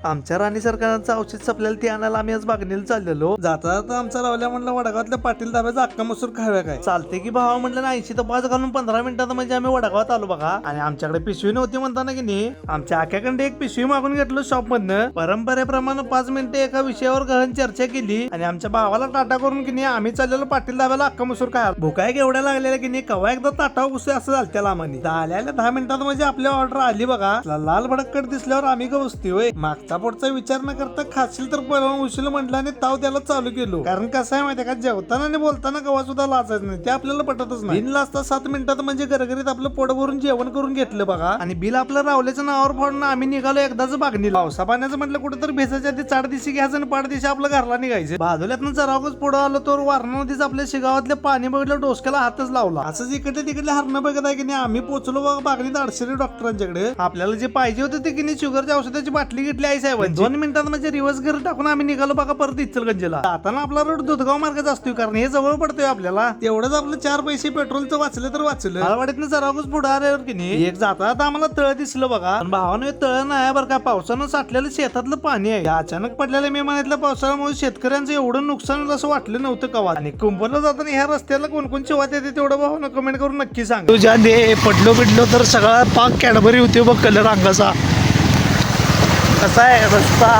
आमच्या राणी सरकारांचं औषध संपल्याला ते आणायला आम्ही आज बागणीला चाललेलो. जाता जाता आमचा रावल्या म्हणलं वडगावातल्या पाटील धाब्याचा अक्का मसूर खाव्या काय. चालते की भावा म्हटलं ना 80 तपास घालून 15 मिनिटात म्हणजे आम्ही वडगावात आलो बघा. आणि आमच्याकडे पिशवी नव्हती म्हणताना की नाही आमच्या आख्याकडे एक पिशवी मागून घेतलो शॉप मधनं. परंपरेप्रमाणे 5 मिनिटे एका विषयावर गहन चर्चा केली आणि आमच्या भावाला टाटा करून की नाही आम्ही चाललेलो पाटील धाब्याला अक्का मसूर खायला. भुकाय एवढ्या लागलेल्या की नाही कवा एकदा ताटाव घुसे असं झालं त्याला आम्हाला. आल्याला 10 मिनिटात म्हणजे आपल्या ऑर्डर आली बघा. लाल भडकट दिसल्यावर आम्ही का बसतोय होय. मागचा पुढचा विचार न करता खाशील तर पळवून उशील म्हटलं आणि ताव त्याला चालू केलो. कारण कसं आहे माहिती का जेवताना आणि बोलताना कवा सुद्धा लाचायचं नाही ते आपल्याला पटतच नाही. बिल लाजता 7 मिनिटात म्हणजे गरगरीत आपलं पोट भरून जेवण करून घेतलं बघा. आणि बिल आपलं रावल्याच्या नावावर फोडून आम्ही निघालो एकदाच बागणी. पावसा पाण्याचं म्हटलं कुठं तर भेसायच्या आधी 4 दिवशी घ्यायचं आणि 5 दिवशी आपलं घरला निघायचं. बाजूल्यातनं जरावच पुढं आलो तर वारणा नदीच आपल्या शिगावातले पाणी बघितलं डोसक्याला हातच लावला. असंच इकडे तिकडे हरणं बघत आहे की नाही आम्ही पोहोचलो बघा बागणीत अडशरी डॉक्टरांच्याकडे. आपल्याला जे पाहिजे होते ते की नाही शुगरच्या औषधाची बाटली घेतली आई साहेब. 2 मिनिटात म्हणजे रिवर्स घर टाकून आम्ही निघालो बघा परत इचलगंजीला. जाताना आपला रोड दुधगाव मार्गाचा असतोय कारण हे जवळ पडतोय आपल्याला. तेवढंच आपलं 4 पैसे पेट्रोलचं वाचलं तर वाचलं. मालवाडीतनं जरावच पुढे आल्यावर की नाही एक जाता आम्हाला तळ दिसलं बघा. पण भावानं तळ नाही बरं का पावसानं साठलेलं शेतातलं पाणी आहे. अचानक पडलेल्या मे महिन्यातल्या पावसामुळे शेतकऱ्यांचं एवढं नुकसान होईल असं वाटलं नव्हतं कवा. आणि कुंभला जाताना ह्या रस्त्याला कोणकोणची वाट येते तेवढं भावानं कमेंट करून नक्की सांग. तुझ्या दे पडलो बिडलो तर सगळा पाक कॅडबरी होते बघ कलर अंगाचा. कसा आहे रस्ता.